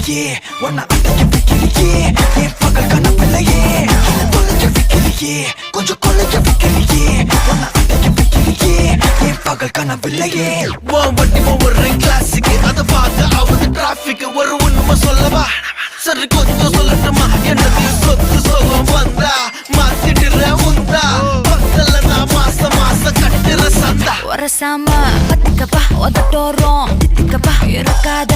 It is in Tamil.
வைக்கலையே உன்னை அடைக்க வைக்கலையே என் பகல் கனவில்லையே தொலைக்க வைக்கலையே கொஞ்சம் கொலைக்க வைக்கலையே உன்னை அடைக்க வைக்கலையே என் பகல் கனவில்லையே வண்டி ஒவ்வொரு கிளாஸுக்கு அதை பார்த்து ஆகுது டிராபிக் ஒரு உண்மை சொல்லவா சரி கொஞ்சம் சொல்லட்டுமா என்னது சொத்து சொகம் வந்தா மாத்திடுற உந்தா பக்கல்ல நான் மாசம் கட்டுற சந்தா ஒரசாம பத்திக்கப்பா உதட்டோரம் தித்திக்கப்பா இருக்காத